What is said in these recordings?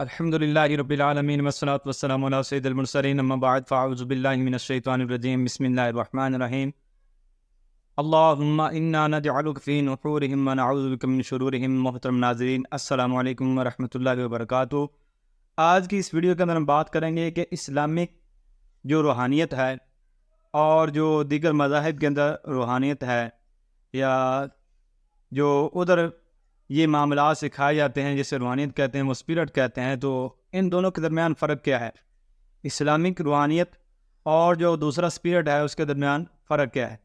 الحمد للہ رب العالمین والصلاة والسلام علی سید المرسلین اما بعد فاعوذ باللہ من الشیطان الرجیم بسم اللہ الرحمن الرحیم اللہم انا نجعلک فی نحورہم ونعوذ بک من شرورہم۔ محترم ناظرین، السلام علیکم ورحمۃ اللہ وبرکاتہ۔ آج کی اس ویڈیو کے اندر ہم بات کریں گے کہ اسلامک جو روحانیت ہے اور جو دیگر مذاہب کے اندر روحانیت ہے یا جو ادھر یہ معاملات سکھائے جاتے ہیں جسے روحانیت کہتے ہیں، وہ اسپرٹ کہتے ہیں، تو ان دونوں کے درمیان فرق کیا ہے؟ اسلامک روحانیت اور جو دوسرا اسپرٹ ہے اس کے درمیان فرق کیا ہے؟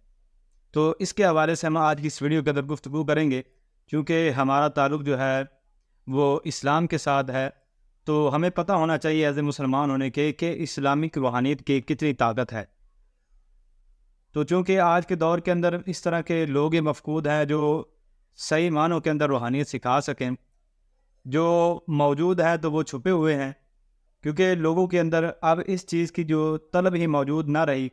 تو اس کے حوالے سے ہم آج کی اس ویڈیو کے اندر گفتگو کریں گے۔ چونکہ ہمارا تعلق جو ہے وہ اسلام کے ساتھ ہے، تو ہمیں پتہ ہونا چاہیے ایز اے مسلمان ہونے کے کہ اسلامک روحانیت کی کتنی طاقت ہے۔ تو چونکہ آج کے دور کے اندر اس طرح کے لوگ مفقود ہیں جو صحیح معنوں کے اندر روحانیت سکھا سکیں، جو موجود ہے تو وہ چھپے ہوئے ہیں، کیونکہ لوگوں کے اندر اب اس چیز کی جو طلب ہی موجود نہ رہی۔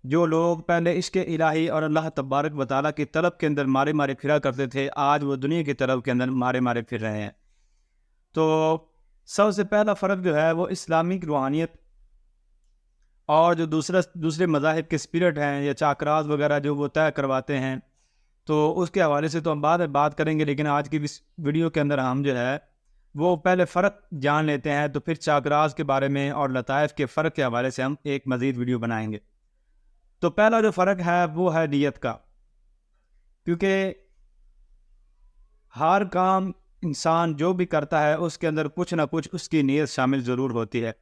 جو لوگ پہلے عشق الہی اور اللہ تبارک و تعالیٰ کی طلب کے اندر مارے مارے پھرا کرتے تھے، آج وہ دنیا کی طلب کے اندر مارے مارے پھر رہے ہیں۔ تو سب سے پہلا فرق جو ہے وہ اسلامک روحانیت اور جو دوسرے مذاہب کے اسپرٹ ہیں یا چاکراز وغیرہ جو وہ طے کرواتے ہیں، تو اس کے حوالے سے تو ہم بعد میں بات کریں گے، لیکن آج کی اس ویڈیو کے اندر ہم جو ہے وہ پہلے فرق جان لیتے ہیں، تو پھر چاکراز کے بارے میں اور لطائف کے فرق کے حوالے سے ہم ایک مزید ویڈیو بنائیں گے۔ تو پہلا جو فرق ہے وہ ہے نیت کا، کیونکہ ہر کام انسان جو بھی کرتا ہے اس کے اندر کچھ نہ کچھ اس کی نیت شامل ضرور ہوتی ہے۔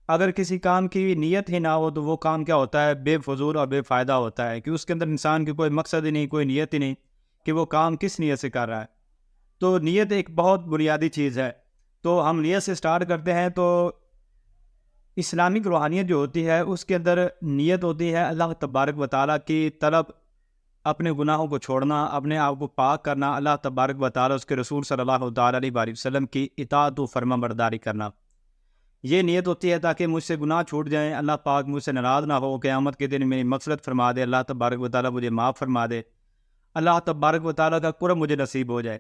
اگر کسی کام کی نیت ہی نہ ہو تو وہ کام کیا ہوتا ہے؟ بے فضول اور بے فائدہ ہوتا ہے، کہ اس کے اندر انسان کی کوئی مقصد ہی نہیں، کوئی نیت ہی نہیں کہ وہ کام کس نیت سے کر رہا ہے۔ تو نیت ایک بہت بنیادی چیز ہے۔ تو ہم نیت سے سٹارٹ کرتے ہیں۔ تو اسلامک روحانیت جو ہوتی ہے اس کے اندر نیت ہوتی ہے اللہ تبارک و تعالیٰ کی طلب، اپنے گناہوں کو چھوڑنا، اپنے آپ کو پاک کرنا، اللہ تبارک و تعالیٰ اس کے رسول صلی اللہ تعالیٰ علیہ وسلم کی اطاعت و فرما برداری کرنا۔ یہ نیت ہوتی ہے تاکہ مجھ سے گناہ چھوٹ جائیں، اللہ پاک مجھ سے ناراض نہ ہو، قیامت کے دن میری مغفرت فرما دے، اللہ تبارک و تعالیٰ مجھے معاف فرما دے، اللہ تبارک و تعالیٰ کا قرب مجھے نصیب ہو جائے۔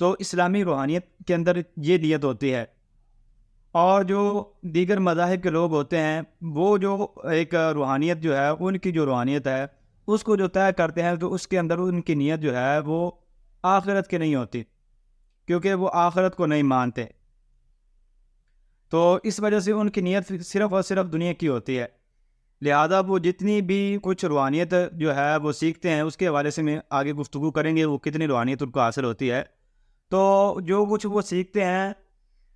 تو اسلامی روحانیت کے اندر یہ نیت ہوتی ہے۔ اور جو دیگر مذاہب کے لوگ ہوتے ہیں وہ جو ایک روحانیت جو ہے، ان کی جو روحانیت ہے اس کو جو طے کرتے ہیں، تو اس کے اندر ان کی نیت جو ہے وہ آخرت کی نہیں ہوتی، کیونکہ وہ آخرت کو نہیں مانتے۔ تو اس وجہ سے ان کی نیت صرف اور صرف دنیا کی ہوتی ہے۔ لہذا وہ جتنی بھی کچھ روحانیت جو ہے وہ سیکھتے ہیں، اس کے حوالے سے میں آگے گفتگو کریں گے وہ کتنی روحانیت ان کو حاصل ہوتی ہے۔ تو جو کچھ وہ سیکھتے ہیں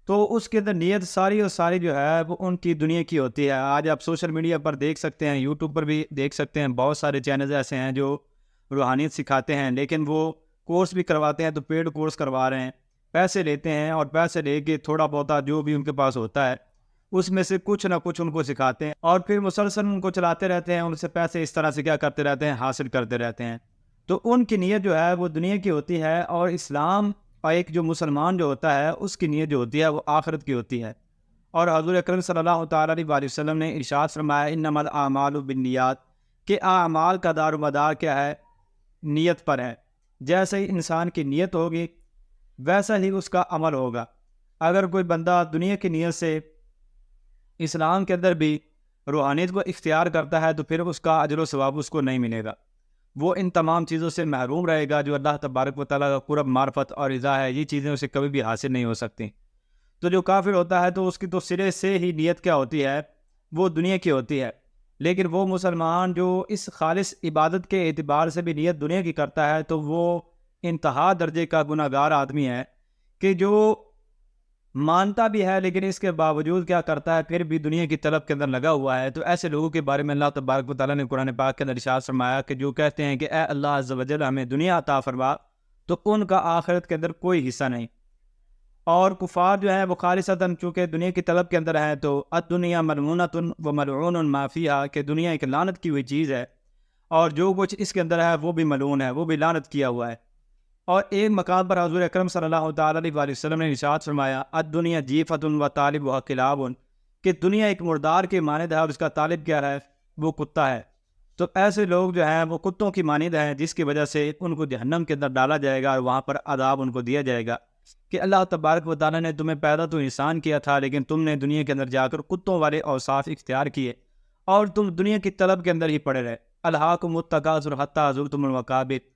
تو اس کے اندر نیت ساری اور ساری جو ہے وہ ان کی دنیا کی ہوتی ہے۔ آج آپ سوشل میڈیا پر دیکھ سکتے ہیں، یوٹیوب پر بھی دیکھ سکتے ہیں، بہت سارے چینلز ایسے ہیں جو روحانیت سکھاتے ہیں، لیکن وہ کورس بھی کرواتے ہیں تو پیڈ کورس کروا رہے ہیں، پیسے لیتے ہیں، اور پیسے لے کے تھوڑا بہت جو بھی ان کے پاس ہوتا ہے اس میں سے کچھ نہ کچھ ان کو سکھاتے ہیں، اور پھر مسلسل ان کو چلاتے رہتے ہیں، ان سے پیسے اس طرح سے کیا کرتے رہتے ہیں؟ حاصل کرتے رہتے ہیں۔ تو ان کی نیت جو ہے وہ دنیا کی ہوتی ہے، اور اسلام اور ایک جو مسلمان جو ہوتا ہے اس کی نیت جو ہوتی ہے وہ آخرت کی ہوتی ہے۔ اور حضور اکرم صلی اللہ تعالیٰ علیہ وسلم نے ارشاد فرمایا انما الاعمال بالنیات، کہ اعمال کا دار و مدار کیا ہے؟ نیت پر ہے۔ جیسے ہی انسان کی نیت ہوگی ویسا ہی اس کا عمل ہوگا۔ اگر کوئی بندہ دنیا کی نیت سے اسلام کے اندر بھی روحانیت کو اختیار کرتا ہے تو پھر اس کا اجر و ثواب اس کو نہیں ملے گا، وہ ان تمام چیزوں سے محروم رہے گا جو اللہ تبارک و تعالیٰ کا قرب، معرفت اور رضا ہے، یہ چیزیں اسے کبھی بھی حاصل نہیں ہو سکتی۔ تو جو کافر ہوتا ہے تو اس کی تو سرے سے ہی نیت کیا ہوتی ہے؟ وہ دنیا کی ہوتی ہے۔ لیکن وہ مسلمان جو اس خالص عبادت کے اعتبار سے بھی نیت دنیا کی کرتا ہے تو وہ انتہا درجے کا گناہ گار آدمی ہے، کہ جو مانتا بھی ہے لیکن اس کے باوجود کیا کرتا ہے؟ پھر بھی دنیا کی طلب کے اندر لگا ہوا ہے۔ تو ایسے لوگوں کے بارے میں اللہ تبارک و تعالیٰ نے قرآن پاک کے اندر ارشاد فرمایا کہ جو کہتے ہیں کہ اے اللہ عز و جل ہمیں دنیا عطا فرما، تو ان کا آخرت کے اندر کوئی حصہ نہیں۔ اور کفار جو ہیں وہ خالصتاً چونکہ دنیا کی طلب کے اندر ہیں، تو الدنیا ملعونۃ و ملعون ما فیہا، کہ دنیا ایک لعنت کی ہوئی چیز ہے، اور جو کچھ اس کے اندر ہے وہ بھی ملعون ہے، وہ بھی لعنت کیا ہوا ہے۔ اور ایک مقام پر حضور اکرم صلی اللہ تعالیٰ علیہ وسلم نے ارشاد فرمایا الدنیا جیفۃ و طالبها کلاب، کہ دنیا ایک مردار کے مانند ہے اور اس کا طالب کیا ہے؟ وہ کتا ہے۔ تو ایسے لوگ جو ہیں وہ کتوں کی مانند ہیں، جس کی وجہ سے ان کو جہنم کے اندر ڈالا جائے گا اور وہاں پر عذاب ان کو دیا جائے گا۔ کہ اللہ تبارک و تعالیٰ نے تمہیں پیدا تو انسان کیا تھا، لیکن تم نے دنیا کے اندر جا کر کتوں والے اوصاف اختیار کیے اور تم دنیا کی طلب کے اندر ہی پڑے رہے۔ الہاکم التکاثر حتی زرتم المقابر،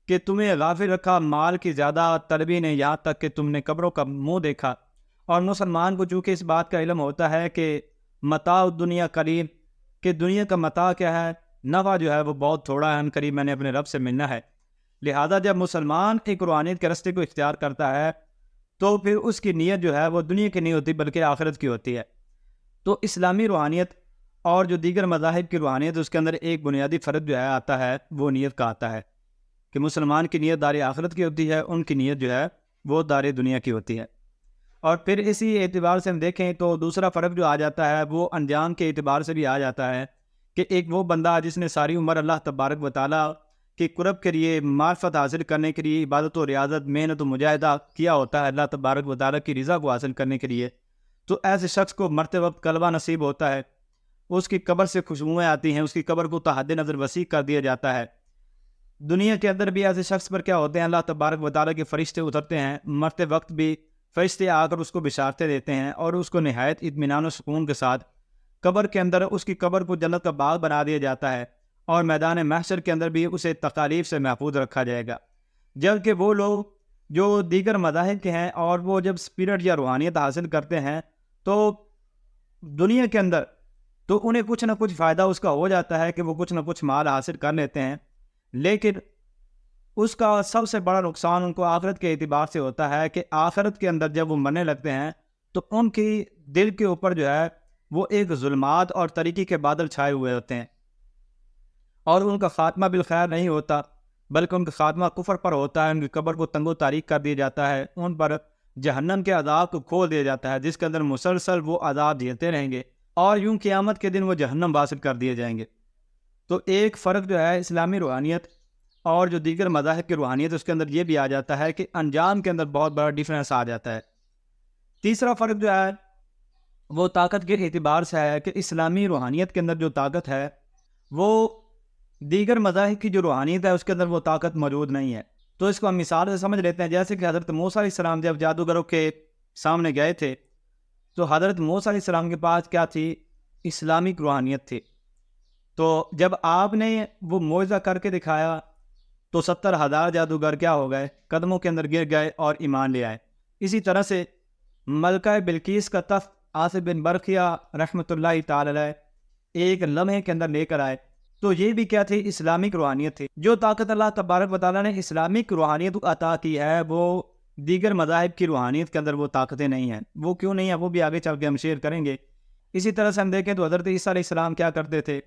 کہ تمہیں غافل رکھا مال کی زیادہ طلبی نے، یہاں تک کہ تم نے قبروں کا منہ دیکھا۔ اور مسلمان کو چونکہ اس بات کا علم ہوتا ہے کہ متاع الدنیا قلیل، کہ دنیا کا متاع کیا ہے، نفع جو ہے وہ بہت تھوڑا ہے، ان قریب میں نے اپنے رب سے ملنا ہے۔ لہذا جب مسلمان ایک روحانیت کے راستے کو اختیار کرتا ہے تو پھر اس کی نیت جو ہے وہ دنیا کی نہیں ہوتی بلکہ آخرت کی ہوتی ہے۔ تو اسلامی روحانیت اور جو دیگر مذاہب کی روحانیت، اس کے اندر ایک بنیادی فرق جو ہے آتا ہے، وہ نیت کا آتا ہے کہ مسلمان کی نیت دار آخرت کی ہوتی ہے، ان کی نیت جو ہے وہ دار دنیا کی ہوتی ہے۔ اور پھر اسی اعتبار سے ہم دیکھیں تو دوسرا فرق جو آ جاتا ہے وہ انجام کے اعتبار سے بھی آ جاتا ہے کہ ایک وہ بندہ جس نے ساری عمر اللہ تبارک و تعالیٰ کے قرب کے لیے، معرفت حاصل کرنے کے لیے عبادت و ریاضت، محنت و مجاہدہ کیا ہوتا ہے اللہ تبارک و تعالیٰ کی رضا کو حاصل کرنے کے لیے، تو ایسے شخص کو مرتے وقت کلبہ نصیب ہوتا ہے، اس کی قبر سے خوشبوئیں آتی ہیں، اس کی قبر کو تحت نظر وسیع کر دیا جاتا ہے۔ دنیا کے اندر بھی ایسے شخص پر کیا ہوتے ہیں، اللہ تبارک و تعالیٰ کے فرشتے اترتے ہیں، مرتے وقت بھی فرشتے آ کر اس کو بشارتیں دیتے ہیں اور اس کو نہایت اطمینان و سکون کے ساتھ قبر کے اندر اس کی قبر کو جنت کا باغ بنا دیا جاتا ہے، اور میدان محشر کے اندر بھی اسے تکالیف سے محفوظ رکھا جائے گا۔ جبکہ وہ لوگ جو دیگر مذاہب کے ہیں اور وہ جب اسپرٹ یا روحانیت حاصل کرتے ہیں تو دنیا کے اندر تو انہیں کچھ نہ کچھ فائدہ اس کا ہو جاتا ہے کہ وہ کچھ نہ کچھ مال حاصل کر لیتے ہیں، لیکن اس کا سب سے بڑا نقصان ان کو آخرت کے اعتبار سے ہوتا ہے کہ آخرت کے اندر جب وہ مرنے لگتے ہیں تو ان کی دل کے اوپر جو ہے وہ ایک ظلمات اور تاریکی کے بادل چھائے ہوئے ہوتے ہیں، اور ان کا خاتمہ بالخیر نہیں ہوتا بلکہ ان کا خاتمہ کفر پر ہوتا ہے۔ ان کی قبر کو تنگ و تاریک کر دیا جاتا ہے، ان پر جہنم کے عذاب کو کھول دیا جاتا ہے، جس کے اندر مسلسل وہ عذاب جھیلتے رہیں گے، اور یوں قیامت کے دن وہ جہنم واصل کر دیے جائیں گے۔ تو ایک فرق جو ہے اسلامی روحانیت اور جو دیگر مذاہب کی روحانیت، اس کے اندر یہ بھی آ جاتا ہے کہ انجام کے اندر بہت بڑا ڈیفرنس آ جاتا ہے۔ تیسرا فرق جو ہے وہ طاقت کے اعتبار سے ہے کہ اسلامی روحانیت کے اندر جو طاقت ہے وہ دیگر مذاہب کی جو روحانیت ہے اس کے اندر وہ طاقت موجود نہیں ہے۔ تو اس کو ہم مثال سے سمجھ لیتے ہیں، جیسے کہ حضرت موسیٰ علیہ السلام جب جادوگروں کے سامنے گئے تھے تو حضرت موسیٰ علیہ السلام کے پاس کیا تھی؟ اسلامک روحانیت تھی۔ تو جب آپ نے وہ معجزہ کر کے دکھایا تو 70,000 جادوگر کیا ہو گئے؟ قدموں کے اندر گر گئے اور ایمان لے آئے۔ اسی طرح سے ملکہ بلقیس کا تخت آصف بن برقیہ رحمۃ اللہ تعالی علیہ ایک لمحے کے اندر لے کر آئے۔ تو یہ بھی کیا تھی؟ اسلامک روحانیت تھی۔ جو طاقت اللہ تبارک و تعالیٰ نے اسلامک روحانیت کو عطا کی ہے وہ دیگر مذاہب کی روحانیت کے اندر وہ طاقتیں نہیں ہیں۔ وہ کیوں نہیں ہیں وہ بھی آگے چل کے ہم شیئر کریں گے۔ اسی طرح سے ہم دیکھیں تو حضرت عیسیٰ علیہ السلام کیا کرتے تھے؟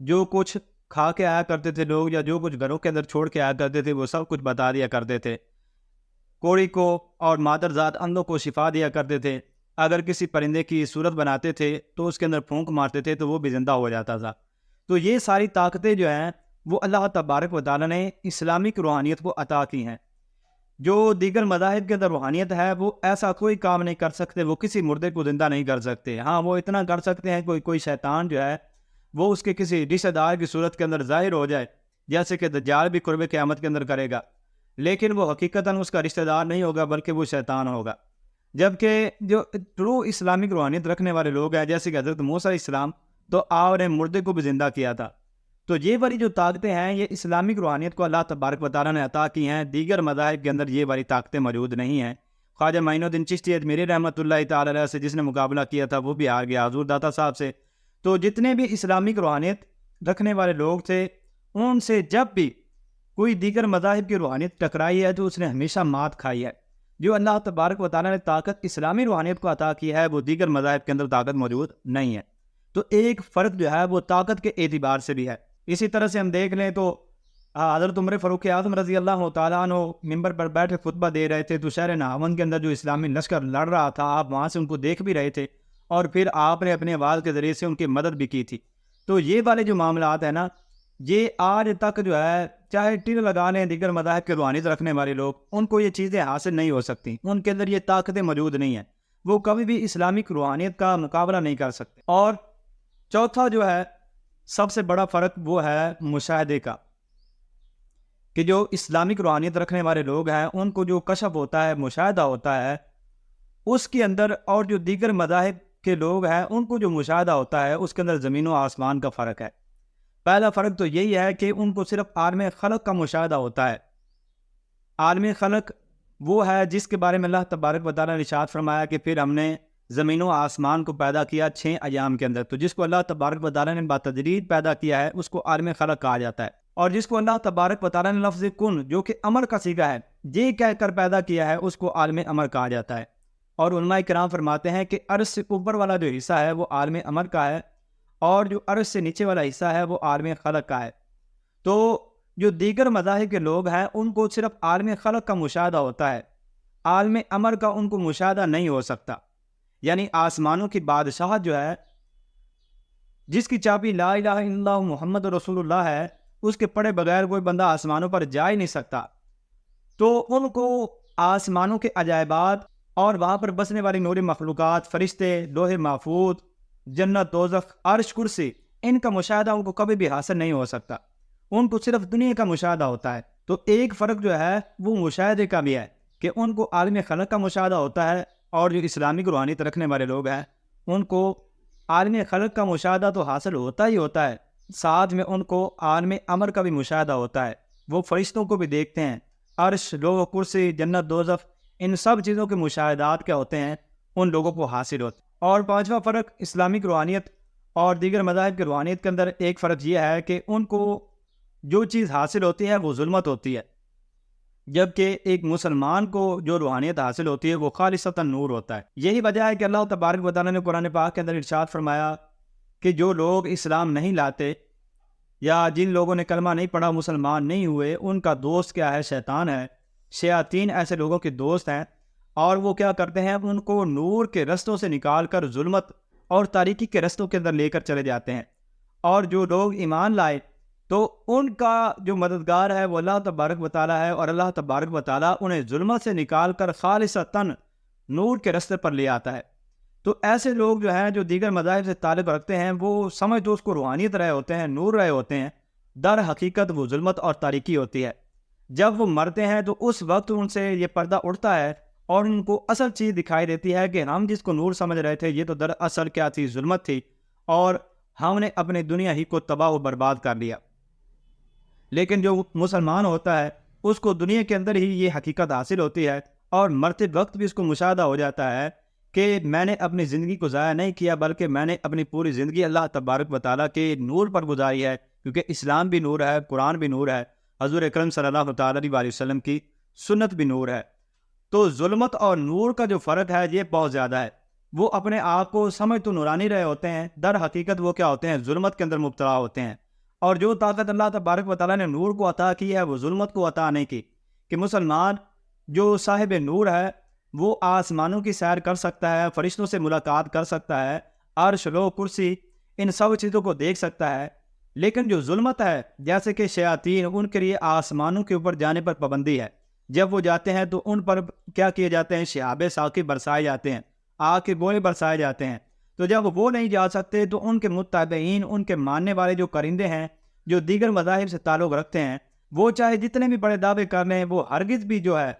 جو کچھ کھا کے آیا کرتے تھے لوگ، یا جو کچھ گھروں کے اندر چھوڑ کے آیا کرتے تھے، وہ سب کچھ بتا دیا کرتے تھے۔ کوڑی کو اور مادرزاد اندھوں کو شفا دیا کرتے تھے۔ اگر کسی پرندے کی صورت بناتے تھے تو اس کے اندر پھونک مارتے تھے تو وہ بھی زندہ ہو جاتا تھا۔ تو یہ ساری طاقتیں جو ہیں وہ اللہ تبارک و تعالیٰ نے اسلامک روحانیت کو عطا کی ہیں۔ جو دیگر مذاہب کے اندر روحانیت ہے وہ ایسا کوئی کام نہیں کر سکتے، وہ کسی مردے کو زندہ نہیں کر سکتے۔ ہاں وہ اتنا کر سکتے ہیں، کوئی شیطان جو ہے وہ اس کے کسی رشتہ دار کی صورت کے اندر ظاہر ہو جائے، جیسے کہ دجال بھی قرب قیامت کے اندر کرے گا، لیکن وہ حقیقتاً اس کا رشتہ دار نہیں ہوگا بلکہ وہ شیطان ہوگا۔ جبکہ جو ٹرو اسلامک روحانیت رکھنے والے لوگ ہیں جیسے کہ حضرت موسیٰ علیہ السلام، تو آپ نے مردے کو بھی زندہ کیا تھا۔ تو یہ والی جو طاقتیں ہیں یہ اسلامک روحانیت کو اللہ تبارک و تعالیٰ نے عطا کی ہیں۔ دیگر مذاہب کے اندر یہ والی طاقتیں موجود نہیں ہیں۔ خواجہ معین الدین چشتی اجمیری رحمۃ اللہ تعالی علیہ سے جس نے مقابلہ کیا تھا وہ بھی ہار گیا حضور داتا صاحب سے۔ تو جتنے بھی اسلامک روحانیت رکھنے والے لوگ تھے ان سے جب بھی کوئی دیگر مذاہب کی روحانیت ٹکرائی ہے تو اس نے ہمیشہ مات کھائی ہے۔ جو اللہ تبارک و تعالیٰ نے طاقت اسلامی روحانیت کو عطا کی ہے وہ دیگر مذاہب کے اندر طاقت موجود نہیں ہے۔ تو ایک فرق جو ہے وہ طاقت کے اعتبار سے بھی ہے۔ اسی طرح سے ہم دیکھ لیں تو حضرت عمر فاروق اعظم رضی اللہ تعالیٰ عنہ ممبر پر بیٹھے خطبہ دے رہے تھے تو شہر نہاون کے اندر جو اسلامی لشکر لڑ رہا تھا آپ وہاں سے ان کو دیکھ بھی رہے تھے، اور پھر آپ نے اپنے آواز کے ذریعے سے ان کی مدد بھی کی تھی۔ تو یہ والے جو معاملات ہیں نا یہ آج تک جو ہے چاہے ٹل لگا لیں دیگر مذاہب کے روحانیت رکھنے والے لوگ، ان کو یہ چیزیں حاصل نہیں ہو سکتی، ان کے اندر یہ طاقتیں موجود نہیں ہیں، وہ کبھی بھی اسلامک روحانیت کا مقابلہ نہیں کر سکتے۔ اور چوتھا جو ہے سب سے بڑا فرق وہ ہے مشاہدے کا، کہ جو اسلامک روحانیت رکھنے والے لوگ ہیں ان کو جو کشف ہوتا ہے، مشاہدہ ہوتا ہے اس کے اندر، اور جو دیگر مذاہب کے لوگ ہیں ان کو جو مشاہدہ ہوتا ہے اس کے اندر زمین و آسمان کا فرق ہے۔ پہلا فرق تو یہی ہے کہ ان کو صرف عالم خلق کا مشاہدہ ہوتا ہے۔ عالم خلق وہ ہے جس کے بارے میں اللہ تبارک و تعالیٰ نے ارشاد فرمایا کہ پھر ہم نے زمین و آسمان کو پیدا کیا 6 ایام کے اندر۔ تو جس کو اللہ تبارک و تعالیٰ نے بتدریج پیدا کیا ہے اس کو عالم خلق کہا جاتا ہے، اور جس کو اللہ تبارک و تعالیٰ نے لفظ کن جو کہ امر کا صیغہ ہے یہ کہہ کر پیدا کیا ہے اس کو عالم امر کہا جاتا ہے۔ اور علماء کرام فرماتے ہیں کہ عرش سے اوپر والا جو حصہ ہے وہ عالم امر کا ہے، اور جو عرش سے نیچے والا حصہ ہے وہ عالم خلق کا ہے۔ تو جو دیگر مذاہب کے لوگ ہیں ان کو صرف عالم خلق کا مشاہدہ ہوتا ہے، عالم امر کا ان کو مشاہدہ نہیں ہو سکتا۔ یعنی آسمانوں کی بادشاہت جو ہے، جس کی چابی لا الہ الا اللہ محمد رسول اللہ ہے، اس کے پڑھے بغیر کوئی بندہ آسمانوں پر جا ہی نہیں سکتا۔ تو ان کو آسمانوں کے عجائبات اور وہاں پر بسنے والی نوری مخلوقات، فرشتے، لوح محفوظ، جنت، دوزخ، عرش، کرسی، ان کا مشاہدہ ان کو کبھی بھی حاصل نہیں ہو سکتا، ان کو صرف دنیا کا مشاہدہ ہوتا ہے۔ تو ایک فرق جو ہے وہ مشاہدے کا بھی ہے کہ ان کو عالم خلق کا مشاہدہ ہوتا ہے، اور جو اسلامک روحانیت رکھنے والے لوگ ہیں ان کو عالم خلق کا مشاہدہ تو حاصل ہوتا ہی ہوتا ہے، ساتھ میں ان کو عالم امر کا بھی مشاہدہ ہوتا ہے۔ وہ فرشتوں کو بھی دیکھتے ہیں، عرش، لوح، کرسی، جنت، دوزخ، ان سب چیزوں کے مشاہدات کیا ہوتے ہیں ان لوگوں کو حاصل ہوتے ہیں۔ اور پانچواں فرق اسلامک روحانیت اور دیگر مذاہب کی روحانیت کے اندر ایک فرق یہ ہے کہ ان کو جو چیز حاصل ہوتی ہے وہ ظلمت ہوتی ہے، جبکہ ایک مسلمان کو جو روحانیت حاصل ہوتی ہے وہ خالصتاً نور ہوتا ہے۔ یہی وجہ ہے کہ اللہ تبارک و تعالیٰ نے قرآن پاک کے اندر ارشاد فرمایا کہ جو لوگ اسلام نہیں لاتے یا جن لوگوں نے کلمہ نہیں پڑھا، مسلمان نہیں ہوئے، ان کا دوست کیا ہے؟ شیطان ہے۔ شیاطین ایسے لوگوں کے دوست ہیں، اور وہ کیا کرتے ہیں؟ ان کو نور کے رستوں سے نکال کر ظلمت اور تاریکی کے رستوں کے اندر لے کر چلے جاتے ہیں۔ اور جو لوگ ایمان لائے تو ان کا جو مددگار ہے وہ اللہ تبارک و تعالیٰ ہے، اور اللہ تبارک و تعالیٰ انہیں ظلمت سے نکال کر خالصتاً نور کے رستے پر لے آتا ہے۔ تو ایسے لوگ جو ہیں جو دیگر مذاہب سے تعلق رکھتے ہیں وہ سمجھ تو اس کو روحانیت رہے ہوتے ہیں، نور رہے ہوتے ہیں، در حقیقت وہ ظلمت اور تاریکی ہوتی ہے۔ جب وہ مرتے ہیں تو اس وقت ان سے یہ پردہ اٹھتا ہے اور ان کو اصل چیز دکھائی دیتی ہے کہ ہم جس کو نور سمجھ رہے تھے یہ تو دراصل کیا تھی؟ ظلمت تھی، اور ہم نے اپنی دنیا ہی کو تباہ و برباد کر لیا۔ لیکن جو مسلمان ہوتا ہے اس کو دنیا کے اندر ہی یہ حقیقت حاصل ہوتی ہے، اور مرتے وقت بھی اس کو مشاہدہ ہو جاتا ہے کہ میں نے اپنی زندگی کو ضائع نہیں کیا، بلکہ میں نے اپنی پوری زندگی اللہ تبارک و تعالیٰ کے نور پر گزاری ہے، کیونکہ اسلام بھی نور ہے، قرآن بھی نور ہے، حضور اکرم صلی اللہ تعالیٰ علیہ وسلم کی سنت بھی نور ہے۔ تو ظلمت اور نور کا جو فرق ہے یہ بہت زیادہ ہے۔ وہ اپنے آپ کو سمجھ تو نورانی رہے ہوتے ہیں، در حقیقت وہ کیا ہوتے ہیں؟ ظلمت کے اندر مبتلا ہوتے ہیں۔ اور جو طاقت اللہ تبارک و تعالیٰ نے نور کو عطا کی ہے وہ ظلمت کو عطا نہیں کی، کہ مسلمان جو صاحب نور ہے وہ آسمانوں کی سیر کر سکتا ہے، فرشتوں سے ملاقات کر سکتا ہے، عرش، لوح، کرسی، ان سب چیزوں کو دیکھ سکتا ہے۔ لیکن جو ظلمت ہے جیسے کہ شیاطین، ان کے لیے آسمانوں کے اوپر جانے پر پابندی ہے۔ جب وہ جاتے ہیں تو ان پر کیا کیے جاتے ہیں؟ شہاب ثاقب برسائے جاتے ہیں، آگ کے گولے برسائے جاتے ہیں۔ تو جب وہ نہیں جا سکتے تو ان کے متابعین، ان کے ماننے والے جو کرندے ہیں جو دیگر مذاہب سے تعلق رکھتے ہیں، وہ چاہے جتنے بھی بڑے دعوے کر لیں وہ ہرگز بھی جو ہے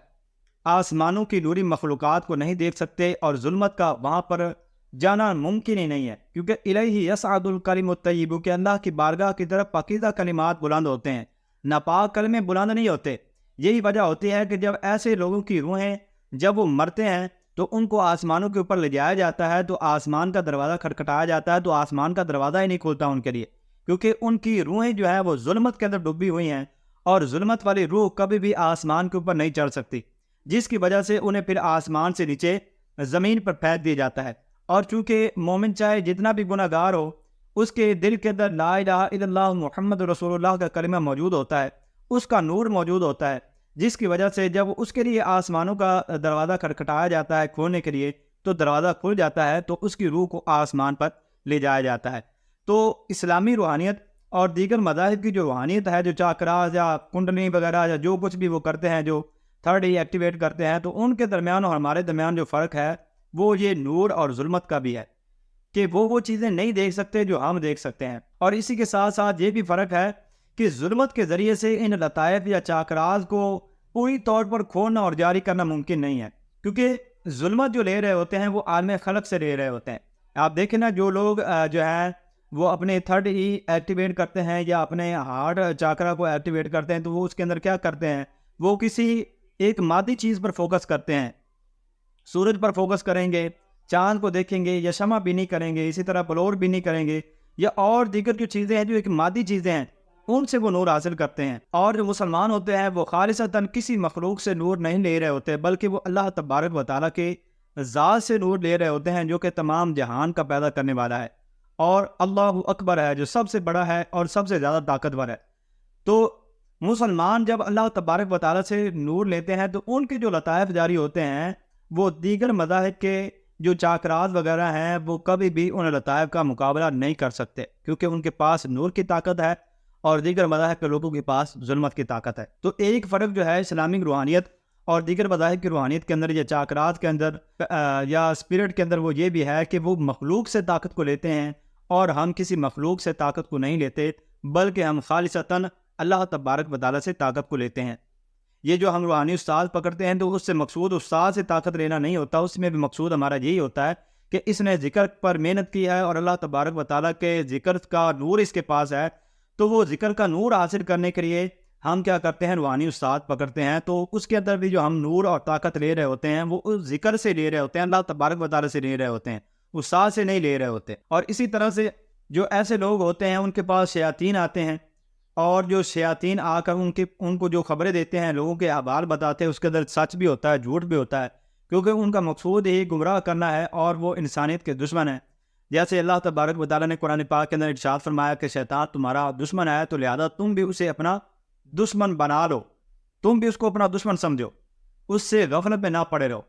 آسمانوں کی نوری مخلوقات کو نہیں دیکھ سکتے، اور ظلمت کا وہاں پر جانا ممکن ہی نہیں ہے، کیونکہ الیہ یصعد الکلم الطیب، کہ اللہ کی بارگاہ کی طرف پاکیزہ کلمات بلند ہوتے ہیں، ناپاک کلمے بلند نہیں ہوتے۔ یہی وجہ ہوتی ہے کہ جب ایسے لوگوں کی روحیں جب وہ مرتے ہیں تو ان کو آسمانوں کے اوپر لے جایا جاتا ہے، تو آسمان کا دروازہ کھٹکھٹایا جاتا ہے، تو آسمان کا دروازہ ہی نہیں کھولتا ان کے لیے، کیونکہ ان کی روحیں جو ہیں وہ ظلمت کے اندر ڈوبی ہوئی ہیں، اور ظلمت والی روح کبھی بھی آسمان کے اوپر نہیں چڑھ سکتی، جس کی وجہ سے انہیں پھر آسمان سے نیچے زمین پر پھینک دیا جاتا ہے۔ اور چونکہ مومن چاہے جتنا بھی گناہ گار ہو، اس کے دل کے اندر لا الہ الا اللہ محمد رسول اللہ کا کلمہ موجود ہوتا ہے، اس کا نور موجود ہوتا ہے، جس کی وجہ سے جب اس کے لیے آسمانوں کا دروازہ کھٹکھٹایا جاتا ہے کھولنے کے لیے، تو دروازہ کھل جاتا ہے، تو اس کی روح کو آسمان پر لے جایا جاتا ہے۔ تو اسلامی روحانیت اور دیگر مذاہب کی جو روحانیت ہے، جو چاکراز یا کنڈلنی وغیرہ یا جو کچھ بھی وہ کرتے ہیں، جو تھرڈ ای ایکٹیویٹ کرتے ہیں، تو ان کے درمیان اور ہمارے درمیان جو فرق ہے وہ یہ نور اور ظلمت کا بھی ہے، کہ وہ چیزیں نہیں دیکھ سکتے جو ہم دیکھ سکتے ہیں۔ اور اسی کے ساتھ ساتھ یہ بھی فرق ہے کہ ظلمت کے ذریعے سے ان لطائف یا چاکراز کو پوری طور پر کھولنا اور جاری کرنا ممکن نہیں ہے، کیونکہ ظلمت جو لے رہے ہوتے ہیں وہ عالم خلق سے لے رہے ہوتے ہیں۔ آپ دیکھیں نا، جو لوگ جو ہے وہ اپنے تھرڈ ای ایکٹیویٹ کرتے ہیں یا اپنے ہارٹ چاکرا کو ایکٹیویٹ کرتے ہیں، تو وہ اس کے اندر کیا کرتے ہیں، وہ کسی ایک مادی چیز پر فوکس کرتے ہیں، سورج پر فوکس کریں گے، چاند کو دیکھیں گے، یا شمع بینی کریں گے، اسی طرح بلور بینی کریں گے، یا اور دیگر جو چیزیں ہیں جو ایک مادی چیزیں ہیں ان سے وہ نور حاصل کرتے ہیں۔ اور جو مسلمان ہوتے ہیں وہ خالصتاً کسی مخلوق سے نور نہیں لے رہے ہوتے، بلکہ وہ اللہ تبارک و تعالیٰ کے ذات سے نور لے رہے ہوتے ہیں، جو کہ تمام جہان کا پیدا کرنے والا ہے، اور اللہ اکبر ہے، جو سب سے بڑا ہے اور سب سے زیادہ طاقتور ہے۔ تو مسلمان جب اللہ تبارک و تعالیٰ سے نور لیتے ہیں تو ان کے جو لطائف جاری ہوتے ہیں وہ دیگر مذاہب کے جو چاکراز وغیرہ ہیں وہ کبھی بھی ان لطائف کا مقابلہ نہیں کر سکتے، کیونکہ ان کے پاس نور کی طاقت ہے اور دیگر مذاہب کے لوگوں کے پاس ظلمت کی طاقت ہے۔ تو ایک فرق جو ہے اسلامک روحانیت اور دیگر مذاہب کی روحانیت کے اندر یا چاکرات کے اندر یا اسپرٹ کے اندر وہ یہ بھی ہے کہ وہ مخلوق سے طاقت کو لیتے ہیں، اور ہم کسی مخلوق سے طاقت کو نہیں لیتے، بلکہ ہم خالصتاً اللہ تبارک و تعالیٰ سے طاقت کو لیتے ہیں۔ یہ جو ہم روحانی استاد پکڑتے ہیں تو اس سے مقصود استاد سے طاقت لینا نہیں ہوتا، اس میں بھی مقصود ہمارا یہی ہوتا ہے کہ اس نے ذکر پر محنت کی ہے اور اللہ تبارک و تعالیٰ کے ذکر کا نور اس کے پاس ہے، تو وہ ذکر کا نور حاصل کرنے کے لیے ہم کیا کرتے ہیں، روحانی استاد پکڑتے ہیں۔ تو اس کے اندر بھی جو ہم نور اور طاقت لے رہے ہوتے ہیں وہ اس ذکر سے لے رہے ہوتے ہیں، اللہ تبارک و تعالیٰ سے لے رہے ہوتے ہیں، استاد سے نہیں لے رہے ہوتے۔ اور اسی طرح سے جو ایسے لوگ ہوتے ہیں ان کے پاس شیاطین آتے ہیں، اور جو شیاطین آ کر ان کو جو خبریں دیتے ہیں، لوگوں کے احوال بتاتے ہیں، اس کے اندر سچ بھی ہوتا ہے، جھوٹ بھی ہوتا ہے، کیونکہ ان کا مقصود ہی گمراہ کرنا ہے اور وہ انسانیت کے دشمن ہیں۔ جیسے اللہ تبارک و تعالیٰ نے قرآن پاک کے اندر ارشاد فرمایا کہ شیطان تمہارا دشمن ہے، تو لہذا تم بھی اسے اپنا دشمن بنا لو، تم بھی اس کو اپنا دشمن سمجھو، اس سے غفلت میں نہ پڑے رہو۔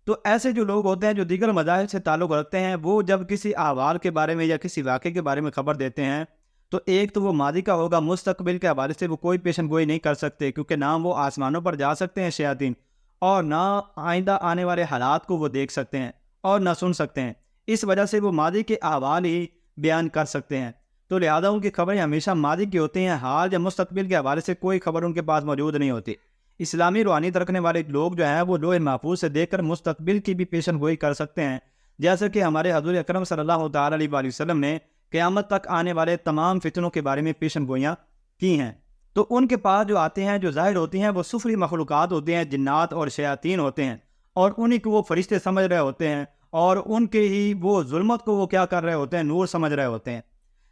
تو ایسے جو لوگ ہوتے ہیں جو دیگر مذاہب سے تعلق رکھتے ہیں، وہ جب کسی احوال کے بارے میں یا کسی واقعے کے بارے میں خبر دیتے ہیں تو ایک تو وہ ماضی کا ہوگا، مستقبل کے حوالے سے وہ کوئی پیشن گوئی نہیں کر سکتے، کیونکہ نہ وہ آسمانوں پر جا سکتے ہیں شیاطین، اور نہ آئندہ آنے والے حالات کو وہ دیکھ سکتے ہیں اور نہ سن سکتے ہیں، اس وجہ سے وہ ماضی کے احوال ہی بیان کر سکتے ہیں۔ تو لہذا ان کی خبریں ہمیشہ ماضی کی ہوتی ہیں، حال یا مستقبل کے حوالے سے کوئی خبر ان کے پاس موجود نہیں ہوتی۔ اسلامی روحانیت رکھنے والے لوگ جو ہیں وہ لوح محفوظ سے دیکھ کر مستقبل کی بھی پیشن گوئی کر سکتے ہیں، جیسے کہ ہمارے حضور اکرم صلی اللہ تعالیٰ علیہ وآلہ وسلم نے قیامت تک آنے والے تمام فتنوں کے بارے میں پیشن گوئیاں کی ہیں۔ تو ان کے پاس جو آتے ہیں، جو ظاہر ہوتی ہیں، وہ سفلی مخلوقات ہوتے ہیں، جنات اور شیاطین ہوتے ہیں، اور انہی کو وہ فرشتے سمجھ رہے ہوتے ہیں، اور ان کے ہی وہ ظلمت کو وہ کیا کر رہے ہوتے ہیں، نور سمجھ رہے ہوتے ہیں۔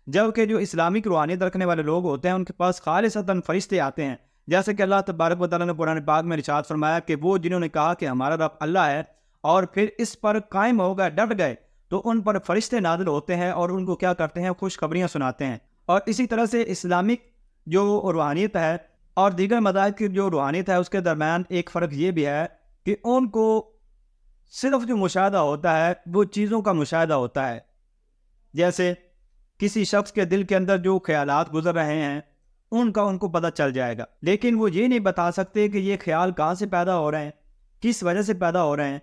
جبکہ جو اسلامک روحانیت رکھنے والے لوگ ہوتے ہیں ان کے پاس خالصتاً فرشتے آتے ہیں، جیسے کہ اللہ تبارک و تعالیٰ نے قرآن پاک میں ارشاد فرمایا کہ وہ جنہوں نے کہا کہ ہمارا رب اللہ ہے اور پھر اس پر قائم ہو گئے، ڈٹ گئے، تو ان پر فرشتے نازل ہوتے ہیں اور ان کو کیا کرتے ہیں، خوشخبریاں سناتے ہیں۔ اور اسی طرح سے اسلامک جو روحانیت ہے اور دیگر مذاہب کی جو روحانیت ہے اس کے درمیان ایک فرق یہ بھی ہے کہ ان کو صرف جو مشاہدہ ہوتا ہے وہ چیزوں کا مشاہدہ ہوتا ہے، جیسے کسی شخص کے دل کے اندر جو خیالات گزر رہے ہیں ان کا ان کو پتہ چل جائے گا، لیکن وہ یہ نہیں بتا سکتے کہ یہ خیال کہاں سے پیدا ہو رہے ہیں، کس وجہ سے پیدا ہو رہے ہیں،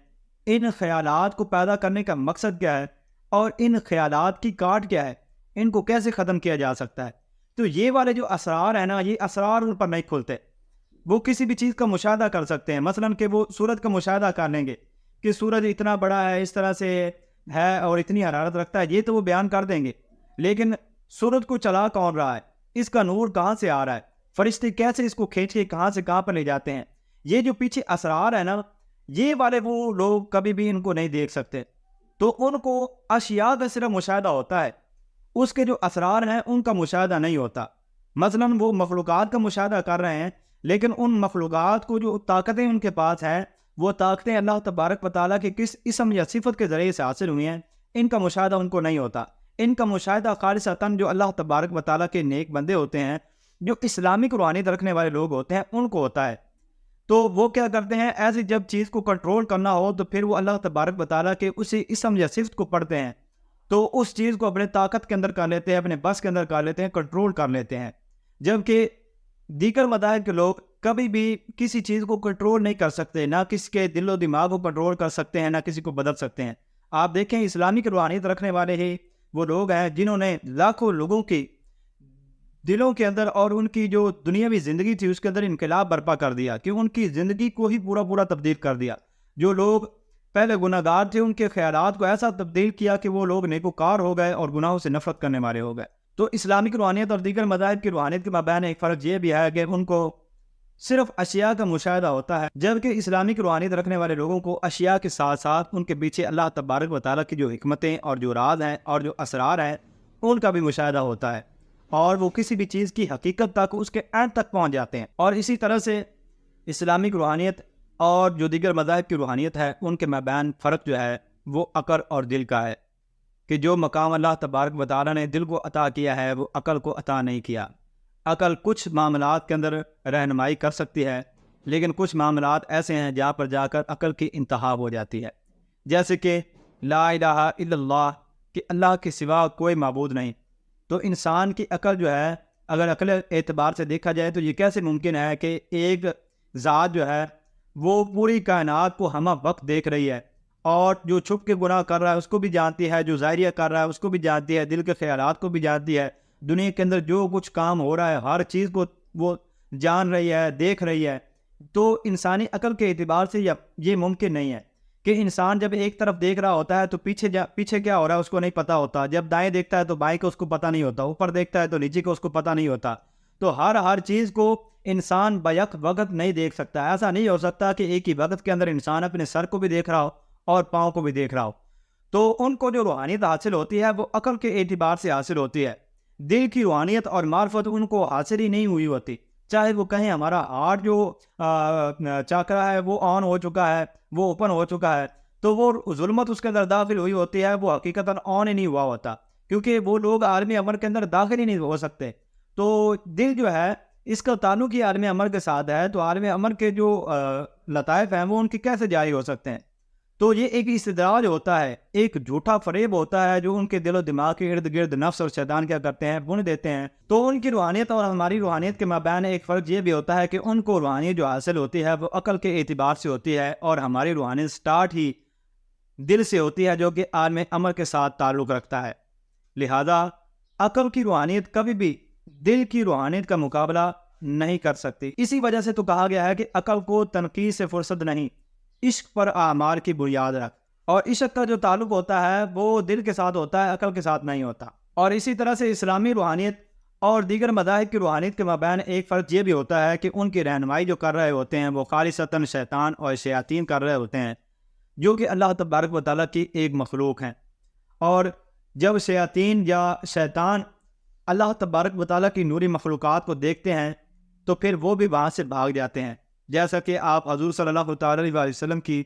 ان خیالات کو پیدا کرنے کا مقصد کیا ہے، اور ان خیالات کی کاٹ کیا ہے، ان کو کیسے ختم کیا جا سکتا ہے۔ تو یہ والے جو اسرار ہیں نا، یہ اسرار ان پر نہیں کھلتے۔ وہ کسی بھی چیز کا مشاہدہ کر سکتے ہیں، مثلاً کہ وہ سورج کا مشاہدہ کر لیں گے کہ سورج اتنا بڑا ہے، اس طرح سے ہے اور اتنی حرارت رکھتا ہے، یہ تو وہ بیان کر دیں گے، لیکن سورج کو چلا کون رہا ہے، اس کا نور کہاں سے آ رہا ہے، فرشتے کیسے اس کو کھینچ کے کہاں سے کہاں پر لے جاتے ہیں، یہ جو پیچھے اسرار ہے نا، یہ والے وہ لوگ کبھی بھی ان کو نہیں دیکھ سکتے۔ تو ان کو اشیاء کا صرف مشاہدہ ہوتا ہے، اس کے جو اسرار ہیں ان کا مشاہدہ نہیں ہوتا۔ مثلاً وہ مخلوقات کا مشاہدہ کر رہے ہیں، لیکن ان مخلوقات کو جو طاقتیں ان کے پاس ہیں، وہ طاقتیں اللہ تبارک و تعالیٰ کے کس اسم یا صفت کے ذریعے سے حاصل ہوئی ہیں، ان کا مشاہدہ ان کو نہیں ہوتا۔ ان کا مشاہدہ خالصتاً جو اللہ تبارک و تعالیٰ کے نیک بندے ہوتے ہیں، جو اسلامک روحانیت رکھنے والے لوگ ہوتے ہیں، ان کو ہوتا ہے۔ تو وہ کیا کرتے ہیں، ایسی جب چیز کو کنٹرول کرنا ہو تو پھر وہ اللہ تبارک و تعالیٰ کے اسی اسم یا صفت کو پڑھتے ہیں، تو اس چیز کو اپنے طاقت کے اندر کر لیتے ہیں، اپنے بس کے اندر کر لیتے ہیں، کنٹرول کر لیتے ہیں۔ جبکہ دیگر مذاہب کے لوگ کبھی بھی کسی چیز کو کنٹرول نہیں کر سکتے، نہ کسی کے دل و دماغ کو کنٹرول کر سکتے ہیں، نہ کسی کو بدل سکتے ہیں۔ آپ دیکھیں اسلامک روحانیت رکھنے والے ہی وہ لوگ ہیں جنہوں نے لاکھوں لوگوں کی دلوں کے اندر اور ان کی جو دنیاوی زندگی تھی اس کے اندر انقلاب برپا کر دیا کہ ان کی زندگی کو ہی پورا تبدیل کر دیا. جو لوگ پہلے گناہ گار تھے ان کے خیالات کو ایسا تبدیل کیا کہ وہ لوگ نیکوکار ہو گئے اور گناہوں سے نفرت کرنے والے ہو گئے. تو اسلامک روحانیت اور دیگر مذاہب کی روحانیت کے مابین ایک فرق یہ بھی ہے کہ ان کو صرف اشیاء کا مشاہدہ ہوتا ہے، جبکہ اسلامک روحانیت رکھنے والے لوگوں کو اشیاء کے ساتھ ساتھ ان کے پیچھے اللہ تبارک و تعالیٰ کی جو حکمتیں اور جو راز ہیں اور جو اسرار ہیں ان کا بھی مشاہدہ ہوتا ہے، اور وہ کسی بھی چیز کی حقیقت تک اس کے عین تک پہنچ جاتے ہیں. اور اسی طرح سے اسلامک روحانیت اور جو دیگر مذاہب کی روحانیت ہے ان کے مابین فرق جو ہے وہ عقل اور دل کا ہے، کہ جو مقام اللہ تبارک و تعالیٰ نے دل کو عطا کیا ہے وہ عقل کو عطا نہیں کیا. عقل کچھ معاملات کے اندر رہنمائی کر سکتی ہے، لیکن کچھ معاملات ایسے ہیں جہاں پر جا کر عقل کی انتہا ہو جاتی ہے، جیسے کہ لا الہ الا اللہ، کہ اللہ کے سوا کوئی معبود نہیں. تو انسان کی عقل جو ہے، اگر عقل اعتبار سے دیکھا جائے تو یہ کیسے ممکن ہے کہ ایک ذات جو ہے وہ پوری کائنات کو ہمہ وقت دیکھ رہی ہے، اور جو چھپ کے گناہ کر رہا ہے اس کو بھی جانتی ہے، جو ظاہریہ کر رہا ہے اس کو بھی جانتی ہے، دل کے خیالات کو بھی جانتی ہے، دنیا کے اندر جو کچھ کام ہو رہا ہے ہر چیز کو وہ جان رہی ہے، دیکھ رہی ہے. تو انسانی عقل کے اعتبار سے یہ ممکن نہیں ہے کہ انسان جب ایک طرف دیکھ رہا ہوتا ہے تو پیچھے کیا ہو رہا ہے اس کو نہیں پتہ ہوتا، جب دائیں دیکھتا ہے تو بائیں کو اس کو پتہ نہیں ہوتا، اوپر دیکھتا ہے تو نیچے کو اس کو پتہ نہیں ہوتا. تو ہر چیز کو انسان بیک وقت نہیں دیکھ سکتا. ایسا نہیں ہو سکتا کہ ایک ہی وقت کے اندر انسان اپنے سر کو بھی دیکھ رہا ہو اور پاؤں کو بھی دیکھ رہا ہو. تو ان کو جو روحانیت حاصل ہوتی ہے وہ عقل کے اعتبار سے حاصل ہوتی ہے. دل کی روحانیت اور معرفت ان کو حاصل ہی نہیں ہوئی ہوتی، چاہے وہ کہیں ہمارا ہارٹ جو چاکرا ہے وہ آن ہو چکا ہے، وہ اوپن ہو چکا ہے، تو وہ ظلمت اس کے اندر داخل ہوئی ہوتی ہے، وہ حقیقتاً آن ہی نہیں ہوا ہوتا، کیونکہ وہ لوگ عالم امر کے اندر داخل ہی نہیں ہو سکتے. تو دل جو ہے اس کا تعلق ہی عالم امر کے ساتھ ہے، تو عالم امر کے جو لطائف ہیں وہ ان کی کیسے جاری ہو سکتے ہیں؟ تو یہ ایک استدراج ہوتا ہے، ایک جھوٹا فریب ہوتا ہے جو ان کے دل و دماغ کے ارد گرد نفس اور شیطان کیا کرتے ہیں، بن دیتے ہیں. تو ان کی روحانیت اور ہماری روحانیت کے مابین ایک فرق یہ بھی ہوتا ہے کہ ان کو روحانیت جو حاصل ہوتی ہے وہ عقل کے اعتبار سے ہوتی ہے، اور ہماری روحانیت سٹارٹ ہی دل سے ہوتی ہے جو کہ عالم امر کے ساتھ تعلق رکھتا ہے. لہذا عقل کی روحانیت کبھی بھی دل کی روحانیت کا مقابلہ نہیں کر سکتی. اسی وجہ سے تو کہا گیا ہے کہ عقل کو تنقید سے فرصت نہیں، عشق پر اعمال کی بنیاد رکھ. اور عشق کا جو تعلق ہوتا ہے وہ دل کے ساتھ ہوتا ہے، عقل کے ساتھ نہیں ہوتا. اور اسی طرح سے اسلامی روحانیت اور دیگر مذاہب کی روحانیت کے مابین ایک فرق یہ بھی ہوتا ہے کہ ان کی رہنمائی جو کر رہے ہوتے ہیں وہ خالصتاً شیطان اور شیاطین کر رہے ہوتے ہیں، جو کہ اللہ تبارک و تعالیٰ کی ایک مخلوق ہیں. اور جب شیاطین یا شیطان اللہ تبارک و تعالیٰ کی نوری مخلوقات کو دیکھتے ہیں تو پھر وہ بھی وہاں سے بھاگ جاتے ہیں. جیسا کہ آپ حضور صلی اللہ تعالیٰ علیہ وسلم کی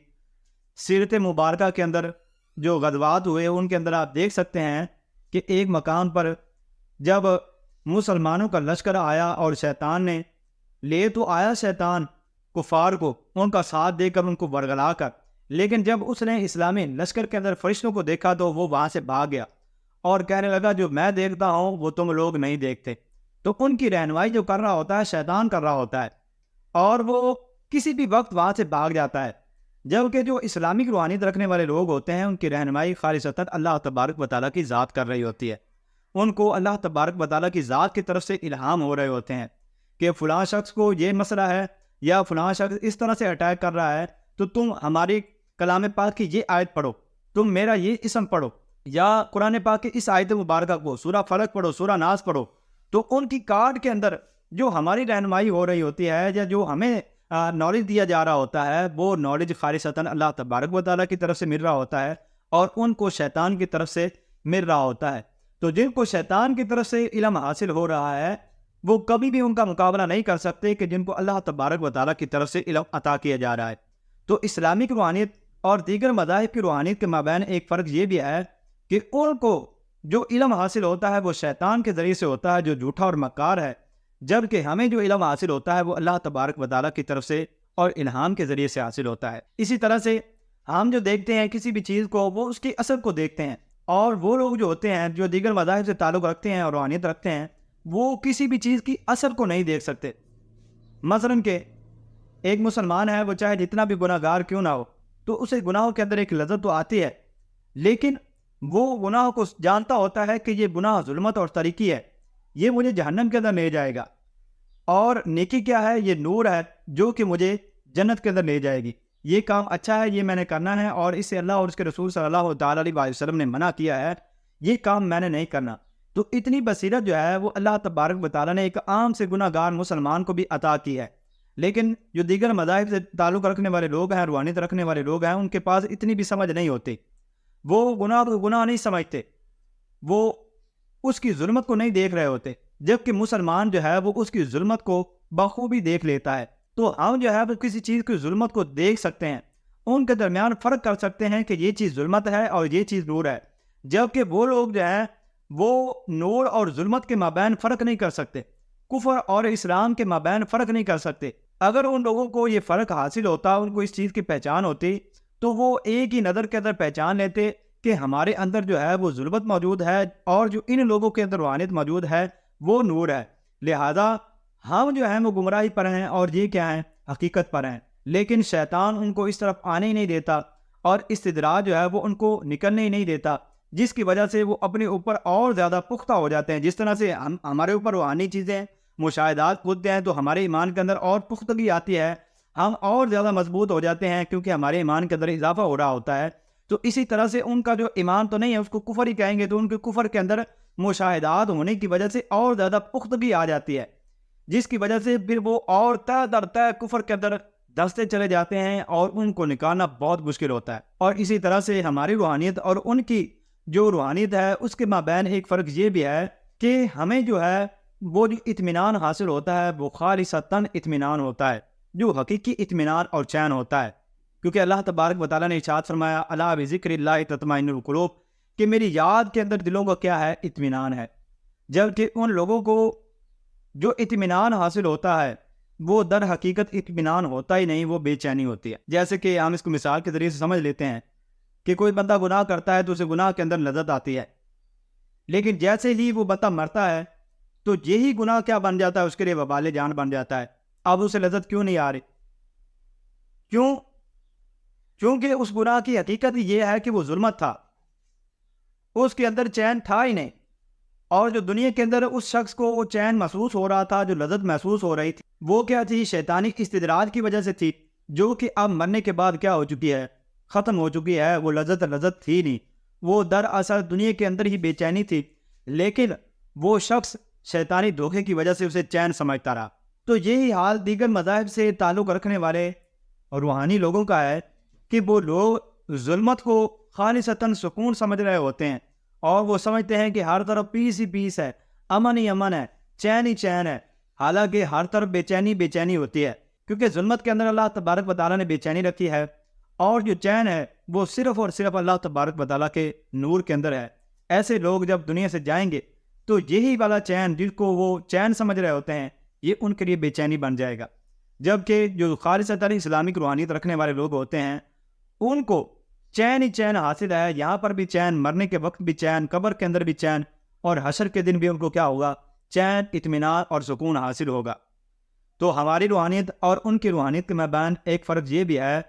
سیرت مبارکہ کے اندر جو غزوات ہوئے ان کے اندر آپ دیکھ سکتے ہیں کہ ایک مقام پر جب مسلمانوں کا لشکر آیا اور شیطان نے لے تو آیا شیطان کفار کو ان کا ساتھ دے کر ان کو ورگلا کر، لیکن جب اس نے اسلامی لشکر کے اندر فرشتوں کو دیکھا تو وہ وہاں سے بھاگ گیا اور کہنے لگا جو میں دیکھتا ہوں وہ تم لوگ نہیں دیکھتے. تو ان کی رہنمائی جو کر رہا ہوتا ہے شیطان کر رہا ہوتا ہے، اور وہ کسی بھی وقت وہاں سے بھاگ جاتا ہے. جبکہ جو اسلامک روحانیت رکھنے والے لوگ ہوتے ہیں ان کی رہنمائی خالصتاً اللہ تبارک و تعالیٰ کی ذات کر رہی ہوتی ہے. ان کو اللہ تبارک و تعالیٰ کی ذات کی طرف سے الہام ہو رہے ہوتے ہیں کہ فلاں شخص کو یہ مسئلہ ہے یا فلاں شخص اس طرح سے اٹیک کر رہا ہے، تو تم ہماری کلام پاک کی یہ آیت پڑھو، تم میرا یہ اسم پڑھو، یا قرآن پاک کی اس آیت مبارکہ کو سورہ فلق پڑھو، سورہ ناس پڑھو. تو ان کی کارڈ کے اندر جو ہماری رہنمائی ہو رہی ہوتی ہے یا جو ہمیں نالج دیا جا رہا ہوتا ہے وہ نالج خالصتاً اللہ تبارک و تعالیٰ کی طرف سے مل رہا ہوتا ہے، اور ان کو شیطان کی طرف سے مل رہا ہوتا ہے. تو جن کو شیطان کی طرف سے علم حاصل ہو رہا ہے وہ کبھی بھی ان کا مقابلہ نہیں کر سکتے کہ جن کو اللہ تبارک و تعالیٰ کی طرف سے علم عطا کیا جا رہا ہے. تو اسلامک روحانیت اور دیگر مذاہب کی روحانیت کے مابین ایک فرق یہ بھی ہے کہ ان کو جو علم حاصل ہوتا ہے وہ شیطان کے ذریعے سے ہوتا ہے جو جھوٹا اور مکار ہے، جبکہ ہمیں جو علم حاصل ہوتا ہے وہ اللہ تبارک و تعالیٰ کی طرف سے اور الہام کے ذریعے سے حاصل ہوتا ہے. اسی طرح سے ہم جو دیکھتے ہیں کسی بھی چیز کو وہ اس کی اثر کو دیکھتے ہیں، اور وہ لوگ جو ہوتے ہیں جو دیگر مذاہب سے تعلق رکھتے ہیں اور روحانیت رکھتے ہیں وہ کسی بھی چیز کی اثر کو نہیں دیکھ سکتے. مثلاً کہ ایک مسلمان ہے وہ چاہے جتنا بھی گناہ گار کیوں نہ ہو تو اسے گناہوں کے اندر ایک لذت تو آتی ہے، لیکن وہ گناہ کو جانتا ہوتا ہے کہ یہ گناہ ظلمت اور تاریکی ہے، یہ مجھے جہنم کے اندر لے جائے گا، اور نیکی کیا ہے؟ یہ نور ہے جو کہ مجھے جنت کے اندر لے جائے گی. یہ کام اچھا ہے، یہ میں نے کرنا ہے، اور اسے اللہ اور اس کے رسول صلی اللہ تعالیٰ علیہ وسلم نے منع کیا ہے، یہ کام میں نے نہیں کرنا. تو اتنی بصیرت جو ہے وہ اللہ تبارک و تعالیٰ نے ایک عام سے گناہ گار مسلمان کو بھی عطا کی ہے. لیکن جو دیگر مذاہب سے تعلق رکھنے والے لوگ ہیں، روحانیت رکھنے والے لوگ ہیں، ان کے پاس اتنی بھی سمجھ نہیں ہوتی. وہ گناہ کو گناہ نہیں سمجھتے، وہ اس کی ظلمت کو نہیں دیکھ رہے ہوتے، جبکہ مسلمان جو ہے وہ اس کی ظلمت کو بخوبی دیکھ لیتا ہے. تو ہم جو ہے وہ کسی چیز کی ظلمت کو دیکھ سکتے ہیں، ان کے درمیان فرق کر سکتے ہیں کہ یہ چیز ظلمت ہے اور یہ چیز نور ہے، جبکہ وہ لوگ جو ہیں وہ نور اور ظلمت کے مابین فرق نہیں کر سکتے، کفر اور اسلام کے مابین فرق نہیں کر سکتے. اگر ان لوگوں کو یہ فرق حاصل ہوتا، ان کو اس چیز کی پہچان ہوتی، تو وہ ایک ہی نظر کے اندر پہچان لیتے کہ ہمارے اندر جو ہے وہ ظلمت موجود ہے، اور جو ان لوگوں کے اندر روحانیت موجود ہے وہ نور ہے. لہذا ہم جو ہیں وہ گمراہی پر ہیں اور یہ کیا ہیں؟ حقیقت پر ہیں. لیکن شیطان ان کو اس طرف آنے ہی نہیں دیتا، اور استدراج جو ہے وہ ان کو نکلنے ہی نہیں دیتا، جس کی وجہ سے وہ اپنے اوپر اور زیادہ پختہ ہو جاتے ہیں. جس طرح سے ہمارے اوپر روحانی چیزیں مشاہدات ہوتے ہیں تو ہمارے ایمان کے اندر اور پختگی آتی ہے، ہم اور زیادہ مضبوط ہو جاتے ہیں کیونکہ ہمارے ایمان کے اندر اضافہ ہو رہا ہوتا ہے. تو اسی طرح سے ان کا جو ایمان تو نہیں ہے، اس کو کفر ہی کہیں گے، تو ان کے کفر کے اندر مشاہدات ہونے کی وجہ سے اور زیادہ پختگی آ جاتی ہے، جس کی وجہ سے پھر وہ اور تہ در تہ کفر کے اندر دستے چلے جاتے ہیں، اور ان کو نکالنا بہت مشکل ہوتا ہے. اور اسی طرح سے ہماری روحانیت اور ان کی جو روحانیت ہے اس کے مابین ایک فرق یہ بھی ہے کہ ہمیں جو ہے وہ جو اطمینان حاصل ہوتا ہے وہ خالصتاً اطمینان ہوتا ہے، جو حقیقی اطمینان اور چین ہوتا ہے. کیونکہ اللہ تبارک و تعالیٰ نے ارشاد فرمایا الا بذکر اللہ تطمئن القلوب، کہ میری یاد کے اندر دلوں کا کیا ہے؟ اطمینان ہے. جبکہ ان لوگوں کو جو اطمینان حاصل ہوتا ہے وہ در حقیقت اطمینان ہوتا ہی نہیں، وہ بے چینی ہوتی ہے. جیسے کہ ہم اس کو مثال کے ذریعے سے سمجھ لیتے ہیں کہ کوئی بندہ گناہ کرتا ہے تو اسے گناہ کے اندر لذت آتی ہے، لیکن جیسے ہی وہ بندہ مرتا ہے تو یہی گناہ کیا بن جاتا ہے؟ اس کے لیے وبال جان بن جاتا ہے. اب اسے لذت کیوں نہیں آ رہی؟ کیوں؟ کیونکہ اس گناہ کی حقیقت یہ ہے کہ وہ ظلمت تھا، اس کے اندر چین تھا ہی نہیں. اور جو دنیا کے اندر اس شخص کو وہ چین محسوس ہو رہا تھا، جو لذت محسوس ہو رہی تھی، وہ کیا تھی؟ شیطانی استدراج کی وجہ سے تھی، جو کہ اب مرنے کے بعد کیا ہو چکی ہے؟ ختم ہو چکی ہے. وہ لذت تھی نہیں، وہ دراصل دنیا کے اندر ہی بے چینی تھی، لیکن وہ شخص شیطانی دھوکے کی وجہ سے اسے چین سمجھتا رہا. تو یہی حال دیگر مذاہب سے تعلق رکھنے والے اور روحانی لوگوں کا ہے کہ وہ لوگ ظلمت کو خالصتاً سکون سمجھ رہے ہوتے ہیں، اور وہ سمجھتے ہیں کہ ہر طرف پیس ہی پیس ہے، امن ہی امن ہے، چین ہی چین ہے. حالانکہ ہر طرف بے چینی ہوتی ہے، کیونکہ ظلمت کے اندر اللہ تبارک و تعالیٰ نے بے چینی رکھی ہے، اور جو چین ہے وہ صرف اور صرف اللہ تبارک و تعالیٰ کے نور کے اندر ہے. ایسے لوگ جب دنیا سے جائیں گے تو یہی والا چین جس کو وہ چین سمجھ رہے ہوتے ہیں یہ ان کے لیے بے چینی بن جائے گا. جبکہ جو خالصتاً اسلامک روحانیت رکھنے والے لوگ ہوتے ہیں ان کو چین ہی چین حاصل ہے. یہاں پر بھی چین، مرنے کے وقت بھی چین، قبر کے اندر بھی چین، اور حشر کے دن بھی ان کو کیا ہوگا؟ چین، اطمینان اور سکون حاصل ہوگا. تو ہماری روحانیت اور ان کی روحانیت کے مابین ایک فرق یہ بھی ہے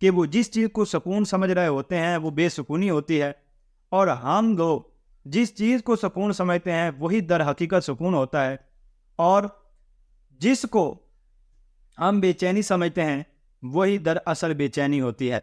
کہ وہ جس چیز کو سکون سمجھ رہے ہوتے ہیں وہ بے سکونی ہوتی ہے، اور ہم لوگ جس چیز کو سکون سمجھتے ہیں وہی در حقیقت سکون ہوتا ہے، اور جس کو ہم بے چینی سمجھتے ہیں وہی در اصل بے چینی ہوتی ہے.